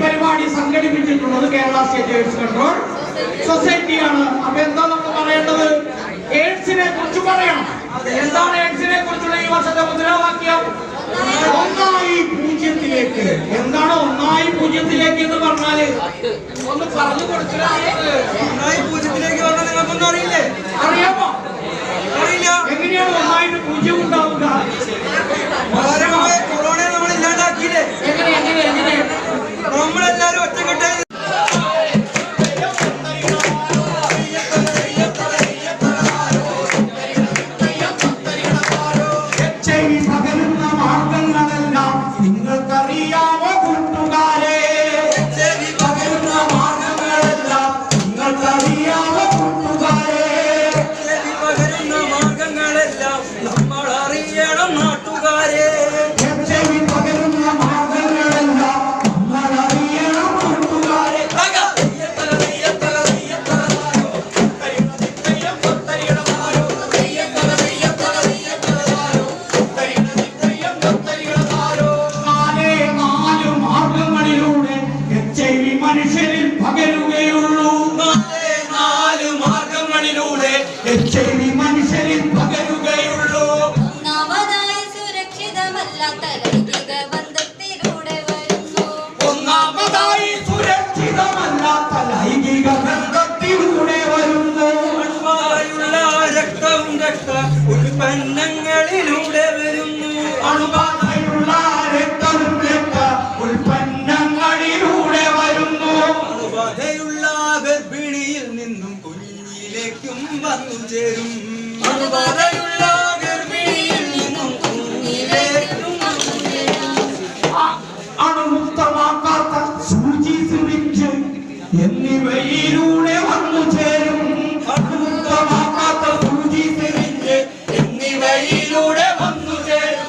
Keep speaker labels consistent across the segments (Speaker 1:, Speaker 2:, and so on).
Speaker 1: പരിപാടി സംഘടിപ്പിച്ചിട്ടുള്ളത് Kerala state AIDS control സൊസൈറ്റിയാണ്. അപ്പൊ എന്താ നമുക്ക് പറയേണ്ടത്? എയ്ഡ്സിനെ കുറിച്ച് പറയണം. എന്താണ് എയ്ഡ്സിനെ കുറിച്ചുള്ള ഈ വർഷത്തെ മുദ്രാവാക്യം? ഒന്നായി പൂജ്യത്തിലേക്ക്. എന്താണ് ഒന്നായി പൂജ്യത്തിലേക്ക് എന്ന് പറഞ്ഞാല്? ഒന്ന് പറഞ്ഞു കൊടുത്തില്ല.
Speaker 2: ഒന്നായി പൂജ്യത്തിലേക്ക് പറഞ്ഞാൽ നിങ്ങൾക്കൊന്നും അറിയില്ലേ?
Speaker 1: അറിയാമോ?
Speaker 2: അറിയില്ല.
Speaker 1: എങ്ങനെയാണ് ഒന്നായിട്ട് പൂജ്യം ഉണ്ടാവുക?
Speaker 2: കൊറോണ നമ്മൾ ഇല്ലാണ്ടാക്കിയില്ലേ?
Speaker 1: എങ്ങനെ
Speaker 2: നമ്മളെല്ലാരും ഒറ്റക്കെട്ടായി
Speaker 1: നിങ്ങൾക്കറിയാമോ കൂട്ടുകാരെ? മാർഗങ്ങളെല്ലാം നിങ്ങൾക്കറിയാമോ കൂട്ടുകാരെ?
Speaker 2: പകരുന്ന മാർഗങ്ങളെല്ലാം നമ്മൾ അറിയണം നാട്ടുകാരെ.
Speaker 1: പകരുന്ന മാർഗങ്ങളെല്ലാം നമ്മൾ അറിയണം കൂട്ടുകാരെ. മനുഷ്യരിൽ പകരുകയുള്ളൂ. നാല് മാർഗങ്ങളിലൂടെ HIV മനുഷ്യരിൽ പകരുകയുള്ളൂ.
Speaker 3: ഒന്നാമതായി സുരക്ഷിതമല്ലാത്ത ലൈംഗിക ബന്ധത്തിലൂടെ വരുന്നു.
Speaker 1: ഒന്നാമതായി സുരക്ഷിതമല്ലാത്ത ലൈംഗിക ബന്ധത്തിലൂടെ വരുന്നു.
Speaker 2: അണുബാധയുള്ള രക്തവും രക്ത ഉൽപ്പന്നങ്ങളിലൂടെ വരുന്നു.
Speaker 1: അണുബാധയുള്ള രക്തവും രക്ത ഉൽപ്പന്നങ്ങളിലൂടെ വരുന്നു.
Speaker 2: അണുബാധയുള്ള ഗർഭിണിയിൽ നിന്നും കുഞ്ഞിലേക്കും വന്നു ചേരും.
Speaker 3: അണുബാധയുള്ള ഗർഭിണിയിൽ നിന്നും കുഞ്ഞിലേക്കും വന്നു ചേരും.
Speaker 1: അണുമുക്തമാക്കാത്ത സൂചി സിറിഞ്ച് എന്നിവയിലൂടെ വന്നു ചേരും. അണുമുക്തമാക്കാത്ത സൂചി സിറിഞ്ച് എന്നിവയിലൂടെ വന്നു ചേരും.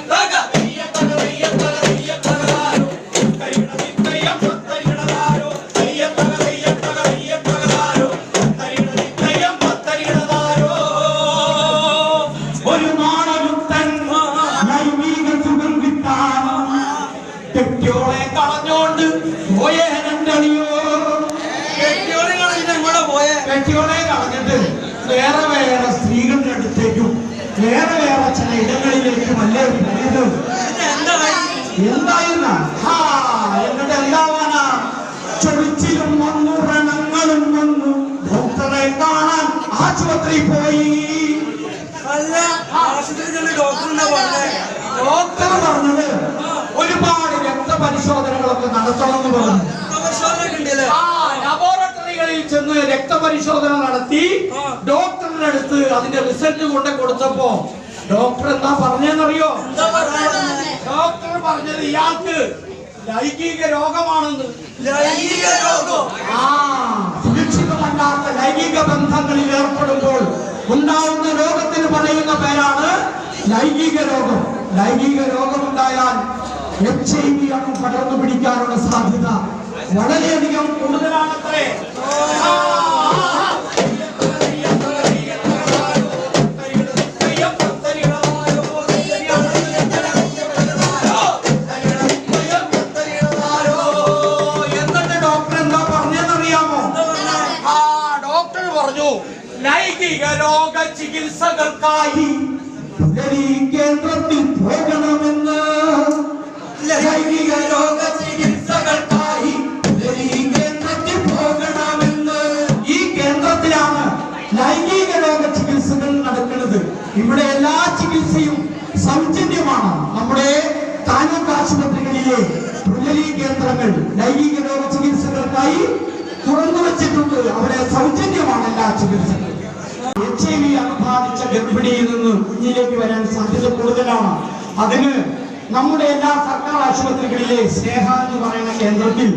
Speaker 1: ഒരു നാടൊരുത്തൻ ലൈംഗിക സുഖം കിട്ടാൻ കെട്ടിയോളെ കളഞ്ഞോണ്ട് പോയേനോ. കെട്ടിയോളെ കളഞ്ഞിട്ട് വേറെ വേറെ സ്ത്രീകളുടെ അടുത്തേക്കും വേറെ വേറെ ചില ഇടങ്ങളിലേക്കും അല്ലേ പോയത്? എന്തായിരുന്ന എന്നിട്ട് എന്താവാനാ? ചൊടിച്ചിലും വന്നു, വ്രണങ്ങളും വന്നു. ഡോക്ടറെ കാണാൻ ആശുപത്രി പോയി. ഡോക്ടർ പറഞ്ഞത് ഒരുപാട് രക്തപരിശോധനകളൊക്കെ നടത്തണമെന്ന് പറഞ്ഞു. ലബോറട്ടറികളിൽ ചെന്ന് രക്തപരിശോധന നടത്തി ഡോക്ടറിന്റെ അടുത്ത് അതിന്റെ റിസൾട്ട് കൊണ്ട് കൊടുത്തപ്പോ ഡോക്ടർ എന്താ പറഞ്ഞെന്നറിയോ? ഡോക്ടർ പറഞ്ഞത് ഇയാൾക്ക് ലൈംഗിക രോഗമാണെന്ന്.
Speaker 2: ലൈംഗിക രോഗം?
Speaker 1: സുരക്ഷിതമല്ലാത്ത ലൈംഗിക ബന്ധങ്ങളിൽ ഏർപ്പെടുമ്പോൾ ഉണ്ടാവുന്ന രോഗത്തിന് പറയുന്ന പേരാണ് ലൈംഗിക രോഗം. ലൈംഗിക രോഗമുണ്ടായാൽ HIV ആണ് പടർന്നു പിടിക്കാനുള്ള സാധ്യത വളരെയധികം കൂടുതലാണത്രേ. എന്നിട്ട് ഡോക്ടർ എന്താ പറഞ്ഞെന്നറിയാമോ? ഡോക്ടർ പറഞ്ഞു ലൈംഗിക രോഗ ചികിത്സകൾക്കായി കേന്ദ്രത്തിൽ പോകണമെന്ന്. ലൈംഗിക രോഗ ചികിത്സകൾക്കായി കേന്ദ്രത്തിൽ പോകണമെന്ന്. പറയുന്നത് ഇവിടെ എല്ലാ ചികിത്സയും സൗജന്യമാണ്. നമ്മുടെ താലൂക്ക് ആശുപത്രികളിലെ പുനലി കേന്ദ്രങ്ങൾ ലൈംഗിക രോഗ ചികിത്സകൾക്കായി തുറന്നു വെച്ചിട്ടുണ്ട്. അവിടെ സൗജന്യമാണ് എല്ലാ ചികിത്സകളും. HIV അണുബാധിച്ച ഗർഭിണിയിൽ നിന്ന് കുഞ്ഞിലേക്ക് വരാൻ സാധ്യത കൂടുതലാണ്. അതിന് നമ്മുടെ എല്ലാ സർക്കാർ ആശുപത്രികളിലെ സ്നേഹ എന്ന് പറയുന്ന കേന്ദ്രത്തിൽ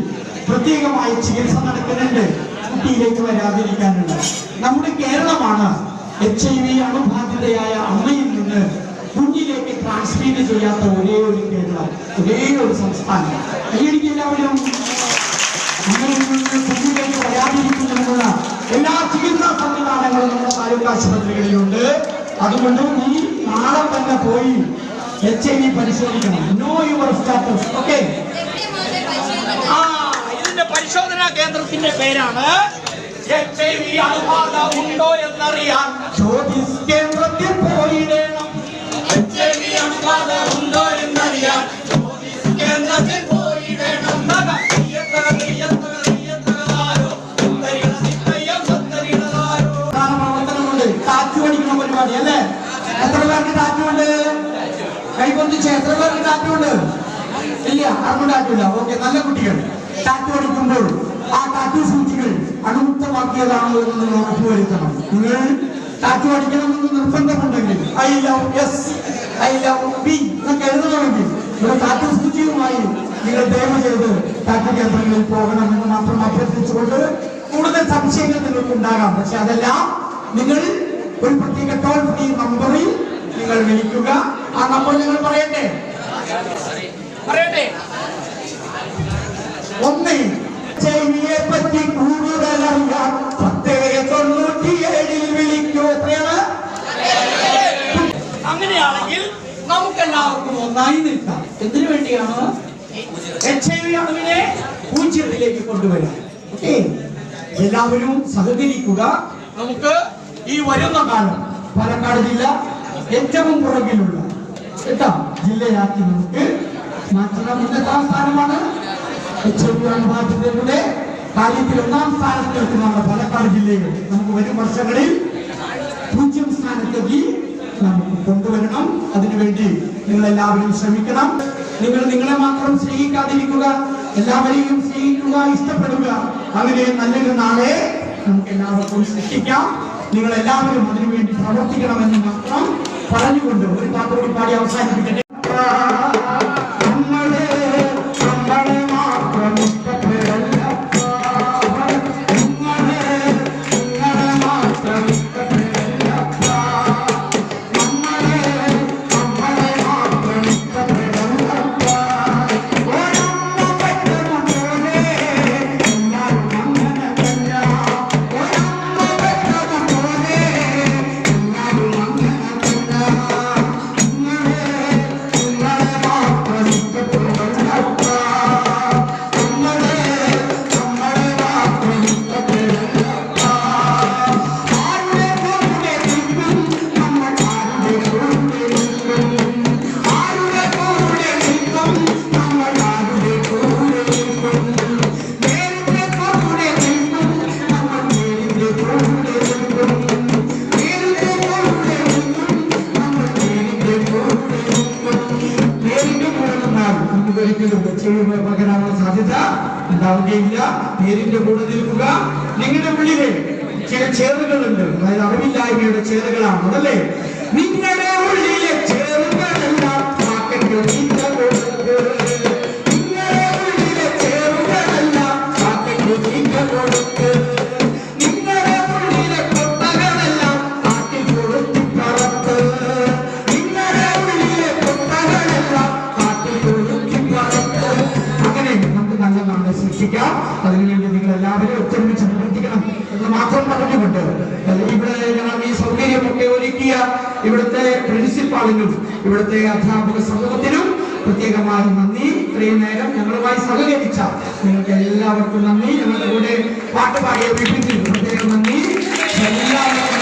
Speaker 1: പ്രത്യേകമായി ചികിത്സ നടക്കുന്നുണ്ട്. കുട്ടിയിലേക്ക് വരാതിരിക്കാനുണ്ട്. നമ്മുടെ കേരളമാണ് HIV അണുബാധിതയായ അമ്മയിൽ നിന്ന് കുഞ്ഞിലേക്ക് ട്രാൻസ്മിറ്റ് ചെയ്യാത്ത ഒരേ ഒരു കേരളം, ഒരേ ഒരു സംസ്ഥാനം. കൈയടിക്ക് എല്ലാവരും. അമ്മയിൽ നിന്ന് കുഞ്ഞിലേക്ക് വരാതിരിക്കുന്നതിനുള്ള എല്ലാ ചികിത്സാ സംവിധാനങ്ങളും നമ്മുടെ താലൂക്ക് ആശുപത്രികളിലുണ്ട്. അതുകൊണ്ട് നീ നാളെ തന്നെ പോയി HIV പരിശോധിക്കണം. No your status. ഓക്കെ, ഇതിന്റെ പരിശോധനാ കേന്ദ്രത്തിന്റെ പേരാണ് HIV അണുബാധ ഉണ്ടോ എന്നറിയാൻ ജ്യോതിസ് കേന്ദ്രത്തിൽ പോയിടണം. HIV അണുബാധ ഉണ്ടോ എന്നറിയാൻ ജ്യോതിസ് കേന്ദ്രത്തിൽ പോയിടണം. കാറ്റ് പഠിക്കുന്ന പരിപാടി അല്ലേ? എത്ര പേർക്ക് കാറ്റുണ്ട്? കൈകൊണ്ടിച്ച് എത്ര പേർക്ക് കാറ്റുണ്ട്? ഇല്ല, ആർക്കും കാറ്റില്ല. ഓക്കെ, നല്ല കുട്ടികൾ. കാറ്റ് പഠിക്കുമ്പോൾ ആ കാറ്റ് സൂചികൾ അണുമുക്തമാക്കിയതാണോ എന്ന് നിങ്ങൾ ഉറപ്പുവരുത്തണം. നിങ്ങൾ കാറ്റ് പഠിക്കണമെന്ന് നിർബന്ധമുണ്ടെങ്കിൽ I love S, I love B എന്നൊക്കെ എഴുതണമെങ്കിൽ ഒരു കാറ്റ് സൂചിയുമായി നിങ്ങൾ ദയവ് ചെയ്ത് കാറ്റ് കേന്ദ്രങ്ങളിൽ പോകണമെന്ന് മാത്രം അഭ്യർത്ഥിച്ചുകൊണ്ട് കൂടുതൽ സംശയങ്ങൾ നിങ്ങൾക്ക് ഉണ്ടാകാം. പക്ഷെ അതെല്ലാം നിങ്ങൾ ഒരു പ്രത്യേക ടോൾ ഫ്രീ നമ്പറിൽ നിങ്ങൾ വിളിക്കുക. ആ നമ്പർ നിങ്ങൾ പറയട്ടെ. ഒന്ന്, HIVയെ പറ്റി കൂടുതലറിയാൻ 1097 വിളിക്കൂ. എത്രയാണ്? അങ്ങനെയാണെങ്കിൽ നമുക്കെല്ലാവർക്കും ഒന്നായി നിൽക്കാം. എന്തിനു വേണ്ടിയാണ്? HIV അണുവിനെ 0 കൊണ്ടുവരാൻ. ഓക്കെ, എല്ലാവരും സഹകരിക്കുക. നമുക്ക് ഈ വരുന്ന കാലം പാലക്കാട് ജില്ല ഏറ്റവും പുറകിലുള്ള ജില്ലയാക്കി നമുക്ക് മാറ്റണം. ഒന്നാം സ്ഥാനമാണ് HIV അണുബാധിതരുടെ കാര്യത്തിൽ 1ാം സ്ഥാനത്ത് നിൽക്കുന്ന പാലക്കാട് ജില്ലയിൽ നമുക്ക് വരും വർഷങ്ങളിൽ 0 സ്ഥാനത്തേക്ക് നമുക്ക് കൊണ്ടുവരണം. അതിനുവേണ്ടി നിങ്ങൾ എല്ലാവരും ശ്രമിക്കണം. നിങ്ങൾ നിങ്ങളെ മാത്രം സ്നേഹിക്കാതിരിക്കുക, എല്ലാവരെയും സ്നേഹിക്കുക, ഇഷ്ടപ്പെടുക. അങ്ങനെ നല്ലൊരു നാളെ നമുക്ക് എല്ലാവർക്കും സൃഷ്ടിക്കാം. നിങ്ങൾ എല്ലാവരും അതിനുവേണ്ടി പ്രവർത്തിക്കണമെന്ന് മാത്രം പറഞ്ഞുകൊണ്ട് ഒരു പാട്ടോടി പാടി അവസാനിപ്പിക്കട്ടെ. പകരാനുള്ള സാധ്യത ഉണ്ടാവുകയില്ല. പേരിന്റെ കൂടെ നിൽക്കുക. നിങ്ങളുടെ ഉള്ളിലെ ചില ചേറുകളുണ്ട്, അതായത് അറിവില്ലായ്മയുടെ ചേറുകളാണ്, അതല്ലേ? നിങ്ങളുടെ ഉള്ളിലെ ചേറുകളെല്ലാം സൃഷ്ടിക്കാം. അതിനുവേണ്ടി നിങ്ങൾ എല്ലാവരും ഒത്തൊരുമിച്ച് പ്രവർത്തിക്കണം എന്ന് മാത്രം പറഞ്ഞുകൊണ്ട് ഇവിടെ ഞങ്ങൾ ഈ സൗകര്യമൊക്കെ ഒരുക്കിയ ഇവിടുത്തെ പ്രിൻസിപ്പാളിനും ഇവിടുത്തെ അധ്യാപക സമൂഹത്തിനും പ്രത്യേകമായി നന്ദി. ഇത്രയും നേരം ഞങ്ങളുമായി സഹകരിച്ച നിങ്ങൾക്ക് എല്ലാവർക്കും നന്ദി. ഞങ്ങളുടെ കൂടെ പാട്ട് പാടിയ വിപിന് പ്രത്യേകം നന്ദി. എല്ലാവർക്കും